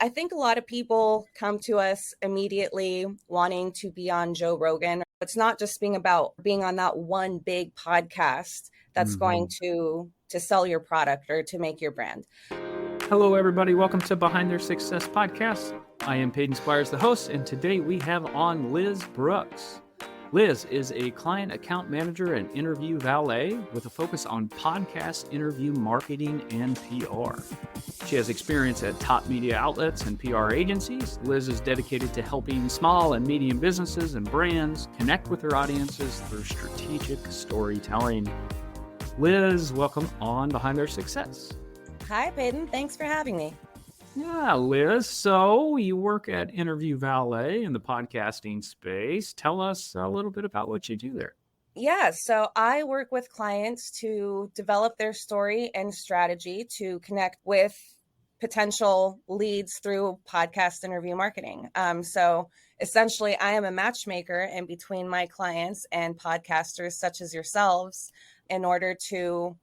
I think a lot of people come to us immediately wanting to be on Joe Rogan. It's not just being about being on that one big podcast that's going to sell your product or to make your brand. Hello, everybody. Welcome to Behind Their Success podcast. I am Peyton Squires, the host, and today we have on Liz Brooks. Liz is a client account manager and interview valet with a focus on podcast interview marketing and PR. She has experience at top media outlets and PR agencies. Liz is dedicated to helping small and medium businesses and brands connect with their audiences through strategic storytelling. Liz, welcome on Behind Their Success. Hi, Peyton. Thanks for having me. Yeah, Liz. So you work at Interview Valet in the podcasting space. Tell us a little bit about what you do there. Yeah, so I work with clients to develop their story and strategy to connect with potential leads through podcast interview marketing. So essentially, I am a matchmaker in between my clients and podcasters such as yourselves in order to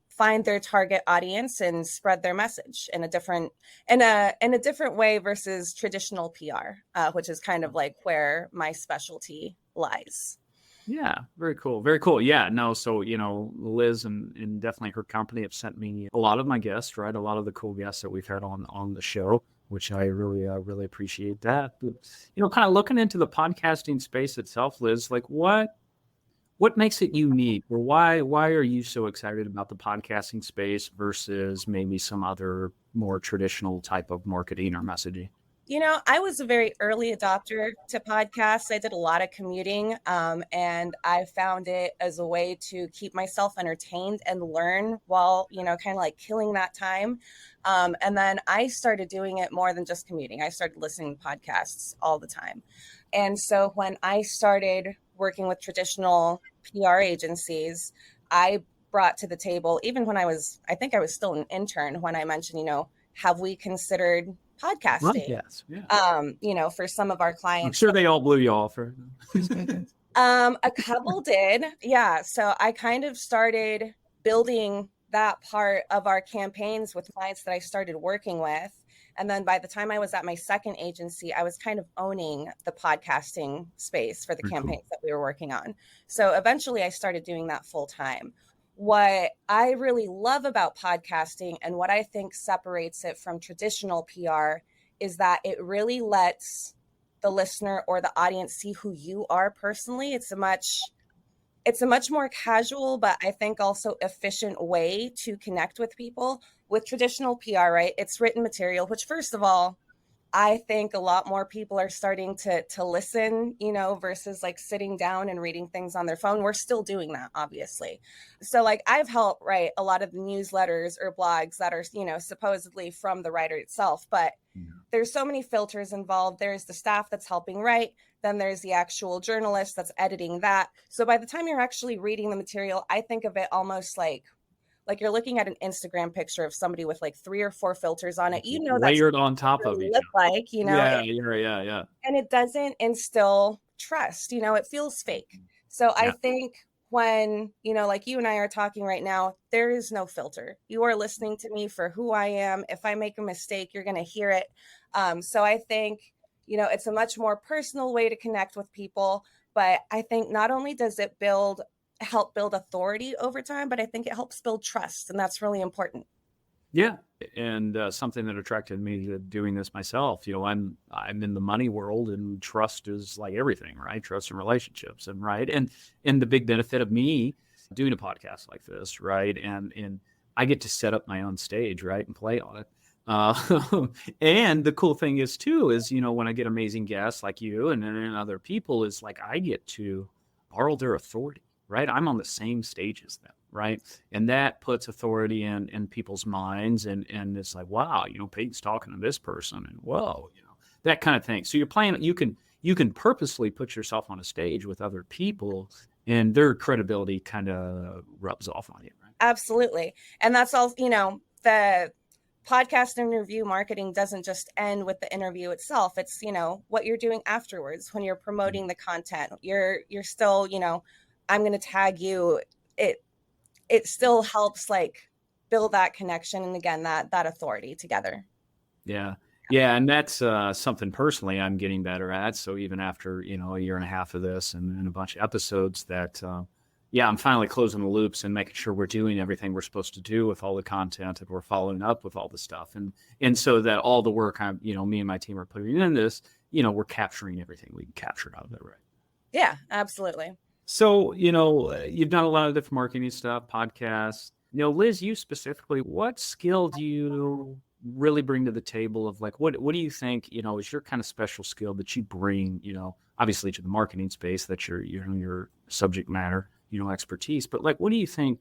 find their target audience and spread their message in a different way versus traditional PR, which is kind of like where my specialty lies. Yeah, very cool. Very cool. Yeah, no, so, Liz and definitely her company have sent me a lot of my guests, right? A lot of the cool guests that we've had on the show, which I really appreciate that. But, kind of looking into the podcasting space itself, Liz, like what makes it unique, or why are you so excited about the podcasting space versus maybe some other more traditional type of marketing or messaging? I was a very early adopter to podcasts. I did a lot of commuting, and I found it as a way to keep myself entertained and learn while, kind of like killing that time. And then I started doing it more than just commuting. I started listening to podcasts all the time. And so when I started working with traditional PR agencies, I brought to the table, even when I think I was still an intern when I mentioned, have we considered podcasting? Yes, yeah. For some of our clients. I'm sure they all blew you off. Right? A couple did. Yeah. So I kind of started building that part of our campaigns with clients that I started working with. And then by the time I was at my second agency, I was kind of owning the podcasting space for the campaigns that we were working on. So eventually I started doing that full time. What I really love about podcasting and what I think separates it from traditional PR is that it really lets the listener or the audience see who you are personally. It's a much more casual, but I think also efficient way to connect with people. With traditional PR, right? It's written material, which first of all, I think a lot more people are starting to listen, versus like sitting down and reading things on their phone. We're still doing that, obviously. So like I've helped write a lot of the newsletters or blogs that are, supposedly from the writer itself, but there's so many filters involved. There's the staff that's helping write. Then there's the actual journalist that's editing that. So by the time you're actually reading the material, I think of it almost like you're looking at an Instagram picture of somebody with like 3 or 4 filters on it. That's layered on top of each other. Like, Yeah. And it doesn't instill trust. It feels fake. So I think when, like you and I are talking right now, there is no filter. You are listening to me for who I am. If I make a mistake, you're going to hear it. So I think, it's a much more personal way to connect with people. But I think not only does it help build authority over time, but I think it helps build trust. And that's really important. Yeah. And something that attracted me to doing this myself, I'm in the money world, and trust is like everything, right? Trust and relationships, and the big benefit of me doing a podcast like this, right? And I get to set up my own stage, right? And play on it. And the cool thing is too, when I get amazing guests like you and other people, is like, I get to borrow their authority, right? I'm on the same stage as them, right? And that puts authority in people's minds, and it's like, wow, Peyton's talking to this person, and whoa, that kind of thing. So you're playing, you can purposely put yourself on a stage with other people, and their credibility kind of rubs off on you, right? Absolutely. And that's all, the podcast interview marketing doesn't just end with the interview itself. It's, what you're doing afterwards when you're promoting the content. You're still, I'm going to tag you. It still helps like build that connection. And again, that authority together. Yeah. Yeah, and that's something personally I'm getting better at. So even after, a year and a half of this and a bunch of episodes that, yeah, I'm finally closing the loops and making sure we're doing everything we're supposed to do with all the content and we're following up with all the stuff. And so that all the work me and my team are putting in this, we're capturing everything we can capture out of it, right? Yeah, absolutely. So, you've done a lot of different marketing stuff, podcasts. Liz, you specifically, what skill do you really bring to the table of like, what do you think, is your kind of special skill that you bring, obviously to the marketing space, that's your subject matter, expertise, but like, what do you think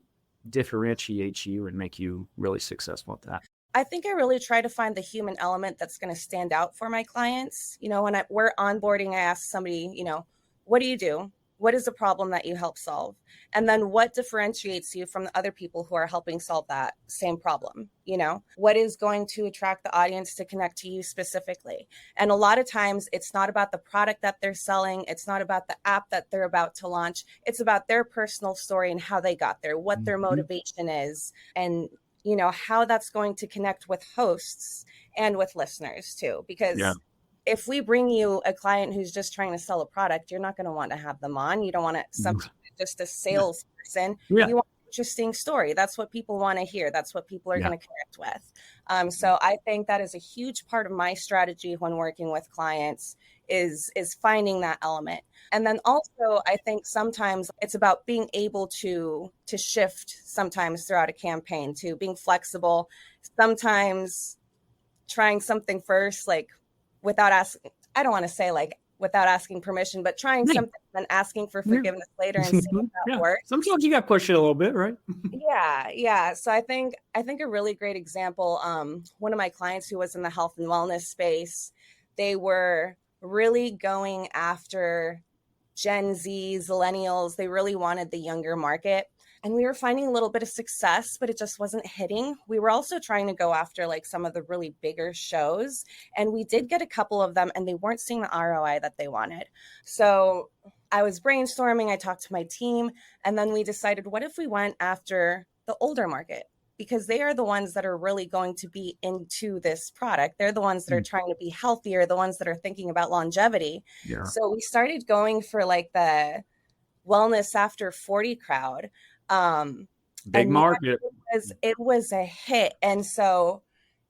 differentiates you and make you really successful at that? I think I really try to find the human element that's going to stand out for my clients. When we're onboarding, I ask somebody, what do you do? What is the problem that you help solve? And then what differentiates you from the other people who are helping solve that same problem? What is going to attract the audience to connect to you specifically? And a lot of times it's not about the product that they're selling. It's not about the app that they're about to launch. It's about their personal story and how they got there, what their Mhm. motivation is, and how that's going to connect with hosts and with listeners too. Yeah. Because if we bring you a client who's just trying to sell a product, you're not going to want to have them on. You don't want to just a Yeah. salesperson. Yeah. You want an interesting story. That's what people want to hear. That's what people are Yeah. going to connect with. So I think that is a huge part of my strategy when working with clients is finding that element. And then also I think sometimes it's about being able to shift sometimes throughout a campaign, to being flexible, sometimes trying something first, like without asking, I don't want to say like without asking permission, but trying Yeah. something and asking for Yeah. forgiveness later and seeing if that Yeah. works. Sometimes you got to push it a little bit, right? Yeah. So I think a really great example, one of my clients who was in the health and wellness space, they were really going after Gen Z, millennials. They really wanted the younger market. And we were finding a little bit of success, but it just wasn't hitting. We were also trying to go after like some of the really bigger shows. And we did get a couple of them, and they weren't seeing the ROI that they wanted. So I was brainstorming, I talked to my team, and then we decided, what if we went after the older market? Because they are the ones that are really going to be into this product. They're the ones that are Mm. trying to be healthier, the ones that are thinking about longevity. Yeah. So we started going for like the wellness after 40 crowd. Um, Big and man, market. it was a hit. And so,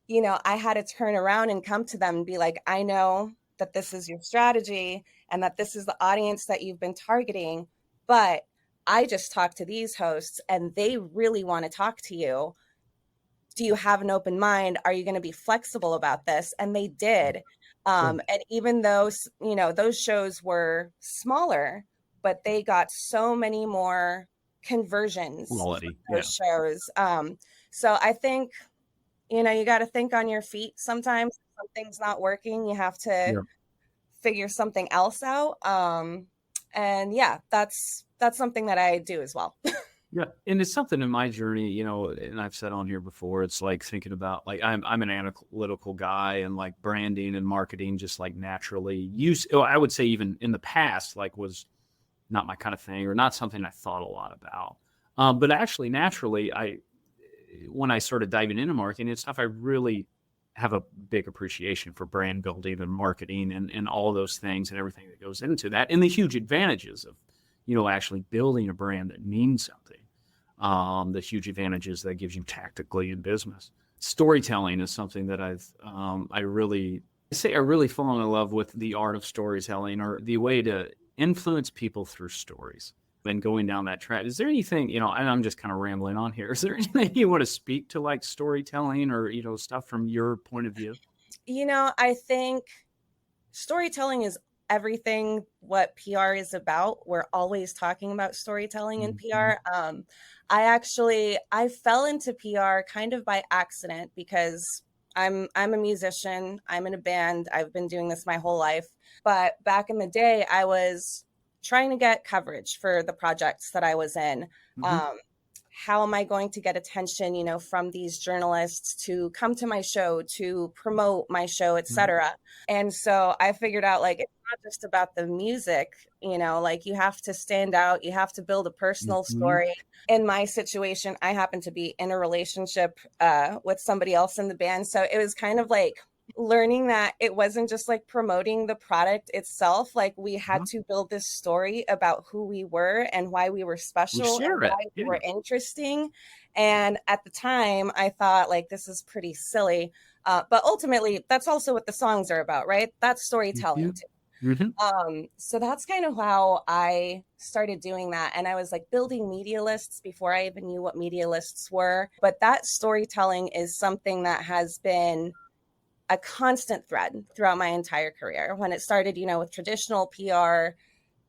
I had to turn around and come to them and be like, I know that this is your strategy and that this is the audience that you've been targeting, but I just talked to these hosts and they really want to talk to you. Do you have an open mind? Are you going to be flexible about this? And they did. Good And even though, those shows were smaller, but they got so many more conversions from quality. Yeah. those shows. So I think, you got to think on your feet sometimes. If something's not working, you have to Yeah. figure something else out. And yeah, that's something that I do as well. Yeah. And it's something in my journey, and I've said on here before, it's like thinking about like I'm an analytical guy, and like branding and marketing just like naturally I would say even in the past, like was not my kind of thing or not something I thought a lot about. But actually naturally when I started diving into marketing and stuff, I really have a big appreciation for brand building and marketing and all those things and everything that goes into that, and the huge advantages of, actually building a brand that means something. The huge advantages that gives you tactically in business. Storytelling is something that I really fallen in love with the art of storytelling, or the way to influence people through stories. And going down that track, is there anything, and I'm just kind of rambling on here, is there anything you want to speak to like storytelling or, stuff from your point of view? I think storytelling is everything what PR is about. We're always talking about storytelling in Mhm. PR. I fell into PR kind of by accident because I'm a musician. I'm in a band. I've been doing this my whole life. But back in the day, I was trying to get coverage for the projects that I was in. Mhm. Um, how am I going to get attention, from these journalists to come to my show, to promote my show, Mhm. etc. And so I figured out like it's not just about the music, like you have to stand out, you have to build a personal Mhm. story. In my situation, I happen to be in a relationship with somebody else in the band. So it was kind of like learning that it wasn't just like promoting the product itself. Like we had Uh-huh. to build this story about who we were and why we were We special and share it. why we Yeah. were interesting. And at the time, I thought like this is pretty silly. But ultimately, that's also what the songs are about, right? That's storytelling too. Mm-hmm. So that's kind of how I started doing that. And I was like building media lists before I even knew what media lists were. But that storytelling is something that has been a constant thread throughout my entire career. When it started, with traditional PR,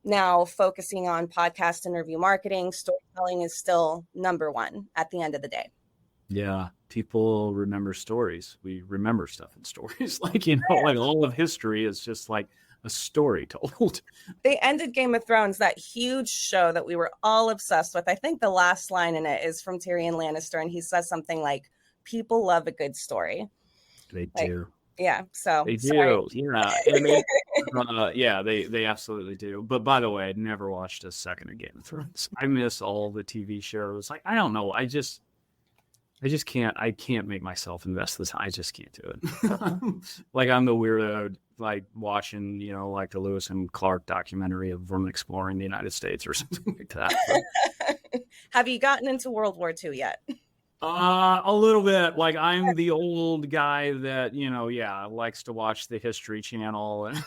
now focusing on podcast interview marketing, storytelling is still number one at the end of the day. Yeah, people remember stories. We remember stuff in stories. Like all of history is just like a story told. They ended Game of Thrones, that huge show that we were all obsessed with. I think the last line in it is from Tyrion Lannister, and he says something like, "People love a good story." They Like, do. yeah. So They sorry. do. Yeah. I mean, yeah, they absolutely do. But by the way, I never watched a second of Game of Thrones. I miss all the TV shows. Like, I don't know. I just can't. I can't make myself invest the time. I just can't do it. Like I'm the weirdo, like watching, like the Lewis and Clark documentary of them exploring the United States or something like that. Have you gotten into World War II yet? A little bit. Like I'm the old guy that yeah, likes to watch the History Channel, and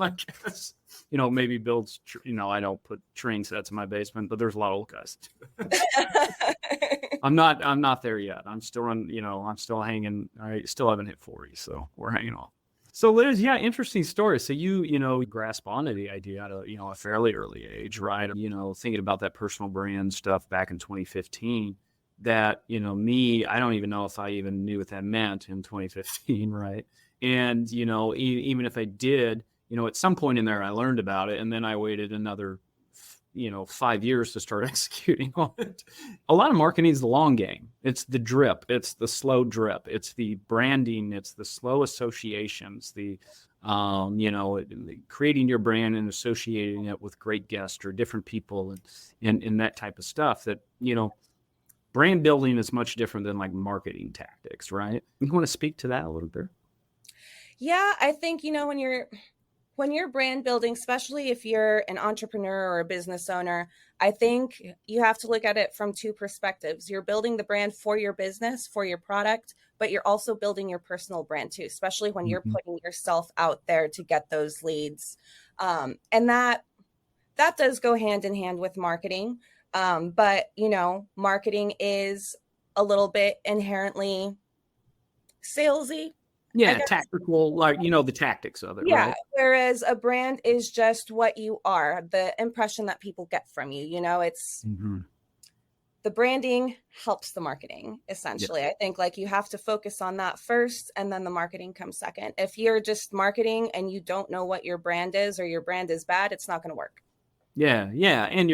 I guess maybe builds. I don't put train sets in my basement, but there's a lot of old guys. I'm not there yet. I'm still I'm still hanging. I still haven't hit 40, so we're hanging on. So Liz, yeah, interesting story. So you grasp onto the idea at a fairly early age, right? Thinking about that personal brand stuff back in 2015. That me, I don't even know if I even knew what that meant in 2015, right? And even if I did, at some point in there, I learned about it, and then I waited another 5 years to start executing on it. A lot of marketing is the long game. It's the drip. It's the slow drip. It's the branding. It's the slow associations. The creating your brand and associating it with great guests or different people and that type of stuff. That brand building is much different than like marketing tactics, right? You want to speak to that a little bit? Yeah, I think when you're brand building, especially if you're an entrepreneur or a business owner, I think you have to look at it from two perspectives. You're building the brand for your business, for your product, but you're also building your personal brand too, especially when you're putting yourself out there to get those leads. And that does go hand in hand with marketing. But marketing is a little bit inherently salesy, I Yeah, guess. tactical, like the tactics of it, Yeah. right? Whereas a brand is just what you are, the impression that people get from you. It's Mm-hmm. the branding helps the marketing, essentially. Yes. I think like you have to focus on that first and then the marketing comes second. If you're just marketing and you don't know what your brand is or your brand is bad, it's not going to work. Yeah, yeah, and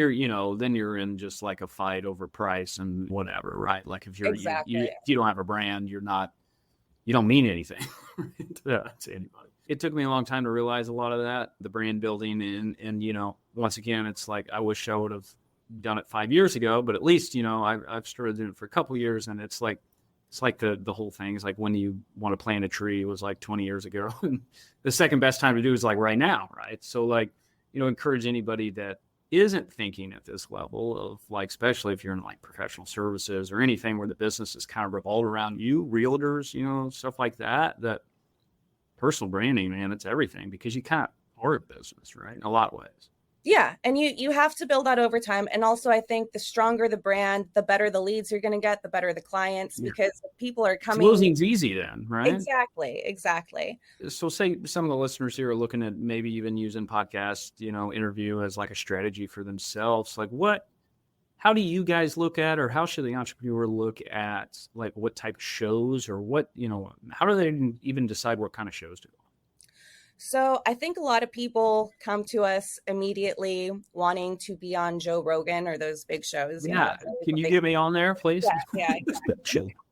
then you're in just like a fight over price and whatever, right? Like if Exactly. if you don't have a brand, you don't mean anything to anybody. It took me a long time to realize a lot of that, the brand building, and once again, it's like I wish I would have done it 5 years ago, but at least I've started doing it for a couple of years, and it's like the whole thing is like when you want to plant a tree was like 20 years ago, and the second best time to do is like right now, right? So like encourage anybody that isn't thinking at this level of like, especially if you're in like professional services or anything where the business is kind of revolved around you, realtors, stuff like that, that personal branding, man, it's everything because you kind of are a business, right? In a lot of ways. Yeah, and you have to build that over time. And also I think the stronger the brand, the better the leads you're going to get, the better the clients, Yeah. because if people are coming. Closing's easy then, right? Exactly. So say some of the listeners here are looking at maybe even using podcast, interview as like a strategy for themselves. Like how do you guys look at, or how should the entrepreneur look at like what type of shows or what, how do they even decide what kind of shows to go? So I think a lot of people come to us immediately wanting to be on Joe Rogan or those big shows. Yeah. Can you get me on there, please? Yeah.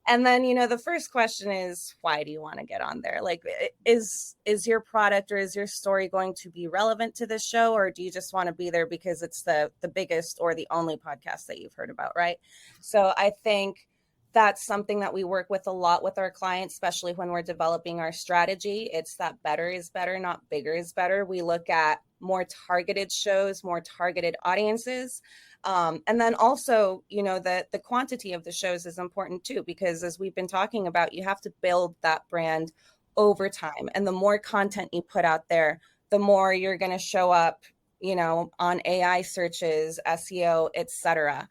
And then, the first question is, why do you want to get on there? Like, is your product or is your story going to be relevant to this show? Or do you just want to be there because it's the biggest or the only podcast that you've heard about, right? So I think that's something that we work with a lot with our clients, especially when we're developing our strategy. It's that better is better, not bigger is better. We look at more targeted shows, more targeted audiences. And then also, the quantity of the shows is important too, because as we've been talking about, you have to build that brand over time. And the more content you put out there, the more you're going to show up, on AI searches, SEO, etc.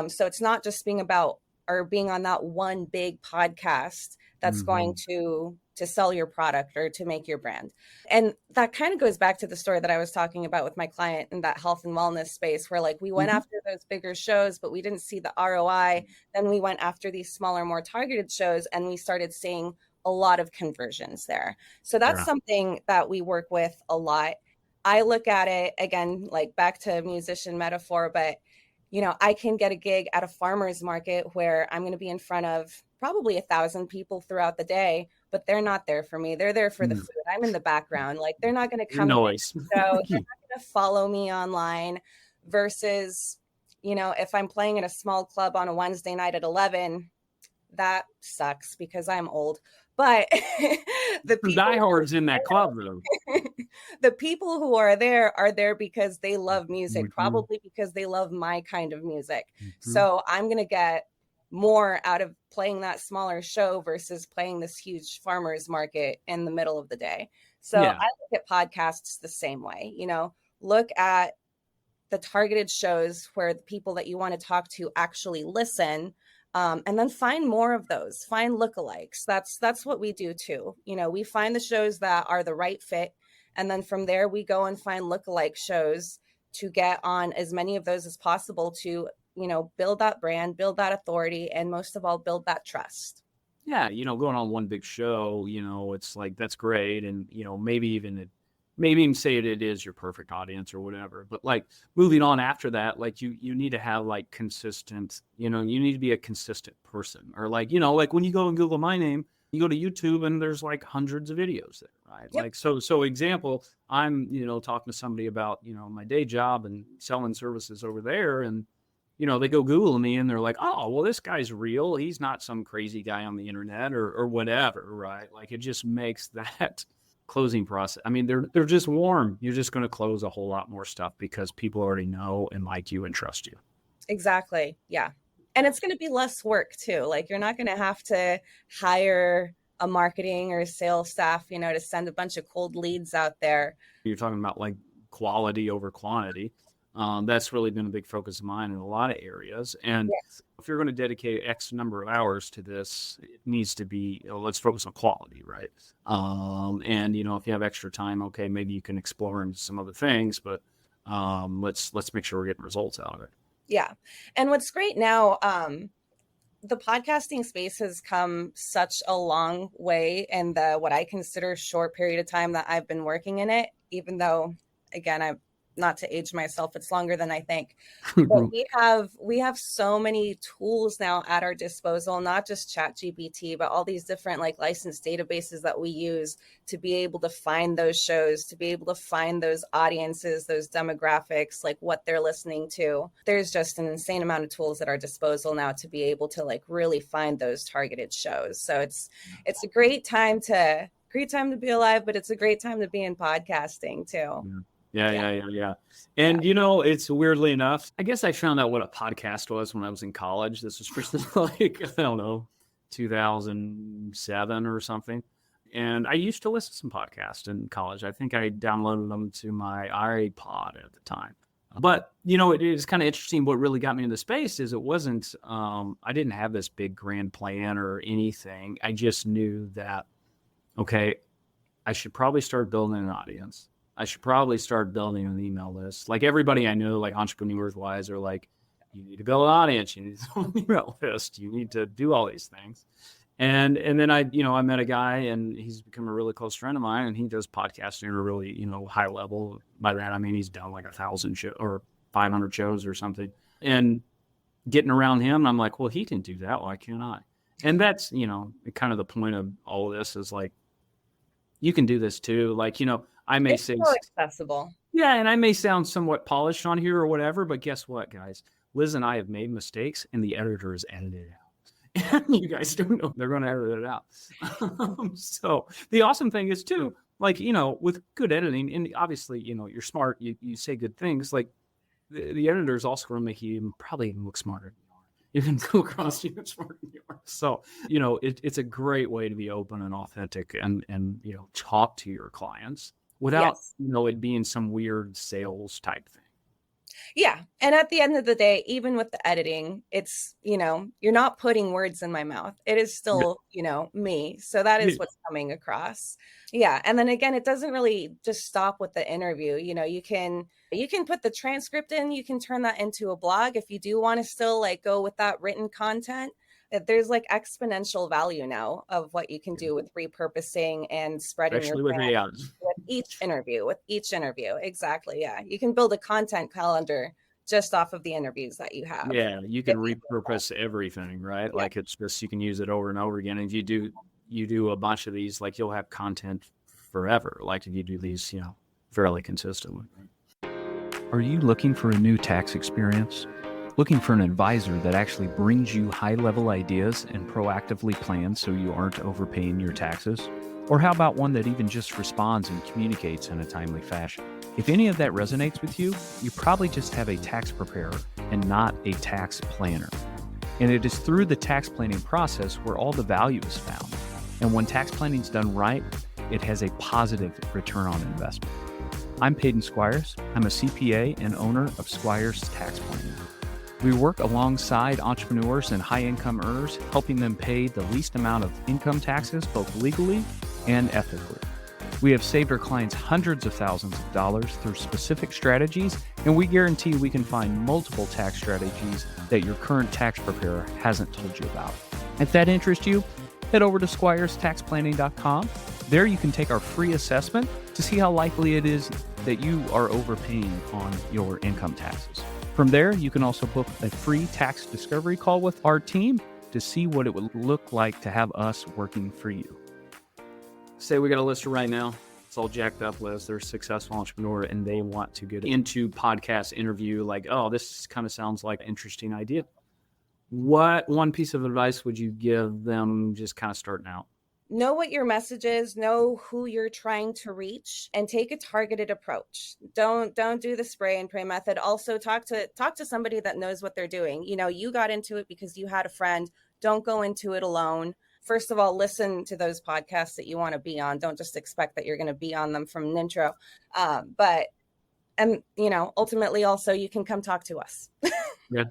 So it's not just being about or being on that one big podcast that's going to sell your product or to make your brand. And that kind of goes back to the story that I was talking about with my client in that health and wellness space, where like we went after those bigger shows, but we didn't see the ROI. Then we went after these smaller, more targeted shows, and we started seeing a lot of conversions there. So that's something that we work with a lot. I look at it again, like back to musician metaphor, but I can get a gig at a farmer's market where I'm going to be in front of probably 1,000 people throughout the day, but they're not there for me. They're there for the food. I'm in the background. Like they're not going to come Noise. so they're not going to follow me online versus, if I'm playing in a small club on a Wednesday night at 11, that sucks because I'm old. But the diehards in that club though. The people who are there because they love music, probably because they love my kind of music. So I'm going to get more out of playing that smaller show versus playing this huge farmer's market in the middle of the day. So I look at podcasts the same way, look at the targeted shows where the people that you want to talk to actually listen. And then find more of those, find lookalikes. That's what we do too. We find the shows that are the right fit. And then from there, we go and find lookalike shows to get on as many of those as possible to, build that brand, build that authority, and most of all, build that trust. Yeah. Going on one big show, it's like, that's great. And, maybe even say it is your perfect audience or whatever, but like moving on after that, like you need to have like consistent, you need to be a consistent person, or like, like when you go and Google my name, you go to YouTube and there's like hundreds of videos there, right? Yep. Like, so example, I'm, talking to somebody about, my day job and selling services over there, and, they go Google me and they're like, oh, well, this guy's real. He's not some crazy guy on the internet or whatever, right? Like it just makes that closing process. I mean, they're just warm. You're just going to close a whole lot more stuff because people already know and like you and trust you. Exactly. Yeah. And it's going to be less work too. Like you're not going to have to hire a marketing or sales staff, to send a bunch of cold leads out there. You're talking about like quality over quantity. That's really been a big focus of mine in a lot of areas. And if you're going to dedicate X number of hours to this, it needs to be, let's focus on quality, right? And, if you have extra time, okay, maybe you can explore into some other things, but let's make sure we're getting results out of it. Yeah. And what's great now, the podcasting space has come such a long way in the what I consider short period of time that I've been working in it, even though, again, I've not to age myself, it's longer than I think. But we have so many tools now at our disposal, not just ChatGPT, but all these different like licensed databases that we use to be able to find those shows, to be able to find those audiences, those demographics, like what they're listening to. There's just an insane amount of tools at our disposal now to be able to like really find those targeted shows. So it's a great time to be alive, but it's a great time to be in podcasting too. Yeah. And, it's weirdly enough, I guess I found out what a podcast was when I was in college. This was first like, I don't know, 2007 or something. And I used to listen to some podcasts in college. I think I downloaded them to my iPod at the time. But, it is kind of interesting. What really got me into the space is it wasn't, I didn't have this big grand plan or anything. I just knew that, okay, I should probably start building an audience. I should probably start building an email list. Like everybody I know, like entrepreneurs wise, are like, you need to build an audience, you need to build an email list, you need to do all these things. And then I met a guy and he's become a really close friend of mine, and he does podcasting at a really, high level. By that, I mean, he's done like 1,000 shows or 500 shows or something. And getting around him, I'm like, well, he can do that. Why can't I? And that's, kind of the point of all of this is like, you can do this too. Like, I may it's say so accessible. Yeah, and I may sound somewhat polished on here or whatever, but guess what, guys? Liz and I have made mistakes, and the editor has edited it out. And you guys don't know they're going to edit it out. So the awesome thing is too, like, with good editing, and obviously, you're smart, you say good things, like the editor is also going to make you probably even look smarter. You can go across even smarter than you are. So, it's a great way to be open and authentic and talk to your clients without, Yes. it being some weird sales type thing. Yeah. And at the end of the day, even with the editing, it's, you're not putting words in my mouth. It is still, me. So that is what's coming across. Yeah. And then again, it doesn't really just stop with the interview. You can put the transcript in, you can turn that into a blog if you do want to still like go with that written content. There's like exponential value now of what you can do with repurposing and spreading your brand with each interview. Exactly. Yeah. You can build a content calendar just off of the interviews that you have. Yeah. You can repurpose everything, right? Yeah. Like it's just, you can use it over and over again. And if you do a bunch of these, like you'll have content forever. Like if you do these, fairly consistently. Are you looking for a new tax experience? Looking for an advisor that actually brings you high-level ideas and proactively plans so you aren't overpaying your taxes? Or how about one that even just responds and communicates in a timely fashion? If any of that resonates with you, you probably just have a tax preparer and not a tax planner. And it is through the tax planning process where all the value is found. And when tax planning is done right, it has a positive return on investment. I'm Peyton Squires. I'm a CPA and owner of Squires Tax Planning. We work alongside entrepreneurs and high-income earners, helping them pay the least amount of income taxes, both legally and ethically. We have saved our clients hundreds of thousands of dollars through specific strategies, and we guarantee we can find multiple tax strategies that your current tax preparer hasn't told you about. If that interests you, head over to squirestaxplanning.com. There you can take our free assessment to see how likely it is that you are overpaying on your income taxes. From there, you can also book a free tax discovery call with our team to see what it would look like to have us working for you. Say we got a listener right now. It's all jacked up, Liz. They're a successful entrepreneur and they want to get into podcast interview. Like, oh, this kind of sounds like an interesting idea. What one piece of advice would you give them just kind of starting out? Know what your message is, know who you're trying to reach, and take a targeted approach. Don't do the spray and pray method. Also talk to somebody that knows what they're doing. You got into it because you had a friend. Don't go into it alone. First of all, listen to those podcasts that you want to be on. Don't just expect that you're going to be on them from an intro. But ultimately also you can come talk to us. Yeah.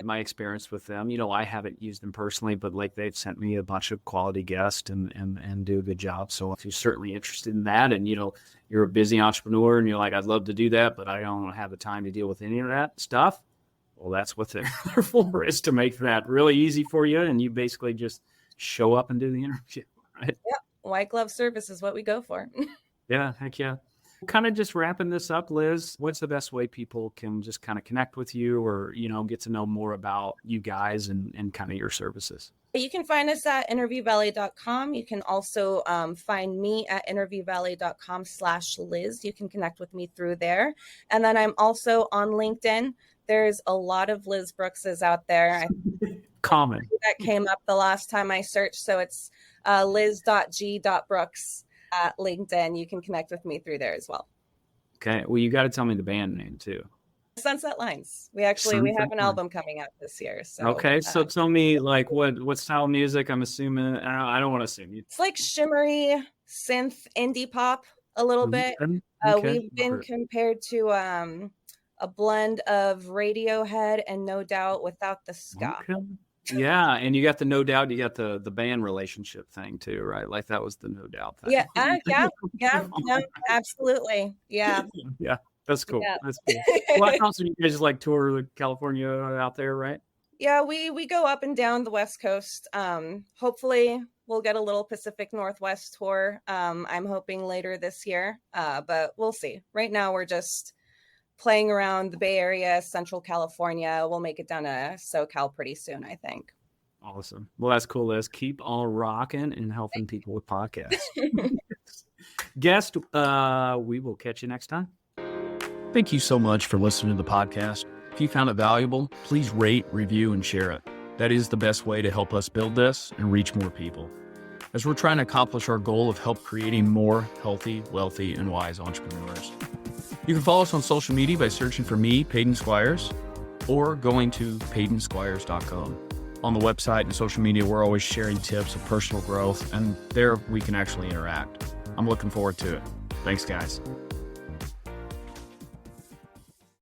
My experience with them, I haven't used them personally, but like they've sent me a bunch of quality guests and do a good job. So if you're certainly interested in that and, you're a busy entrepreneur and you're like, I'd love to do that, but I don't have the time to deal with any of that stuff. Well, that's what they're for, is to make that really easy for you. And you basically just show up and do the interview, right? Yeah. White glove service is what we go for. Yeah. Heck yeah. Kind of just wrapping this up, Liz, what's the best way people can just kind of connect with you or, get to know more about you guys and kind of your services? You can find us at interviewvalet.com. You can also find me at interviewvalet.com/Liz. You can connect with me through there. And then I'm also on LinkedIn. There's a lot of Liz Brookses out there. Common. That came up the last time I searched. So it's liz.g.brooks. At LinkedIn. You can connect with me through there as well. Okay. Well, you got to tell me the band name too. Sunset Lines. We have an album coming out this year. So, okay. So tell me like what style of music? I'm assuming, I don't want to assume. It's like shimmery synth indie pop a little bit. Okay. We've been compared to a blend of Radiohead and No Doubt without the ska. Okay. Yeah, and you got the No Doubt, you got the band relationship thing too, right? Like that was the No Doubt thing. Yeah, no, absolutely, yeah. Yeah, that's cool. Yeah. That's cool. Well, also you guys just like tour California out there, right? Yeah, we go up and down the West Coast. Hopefully we'll get a little Pacific Northwest tour. I'm hoping later this year, but we'll see. Right now we're just playing around the Bay Area, Central California. We'll make it down to SoCal pretty soon, I think. Awesome. Well, that's cool, Liz. Keep on rocking and helping people with podcasts. Guest, we will catch you next time. Thank you so much for listening to the podcast. If you found it valuable, please rate, review, and share it. That is the best way to help us build this and reach more people, as we're trying to accomplish our goal of help creating more healthy, wealthy, and wise entrepreneurs. You can follow us on social media by searching for me, Peyton Squires, or going to PeytonSquires.com. On the website and social media, we're always sharing tips of personal growth, and there we can actually interact. I'm looking forward to it. Thanks, guys.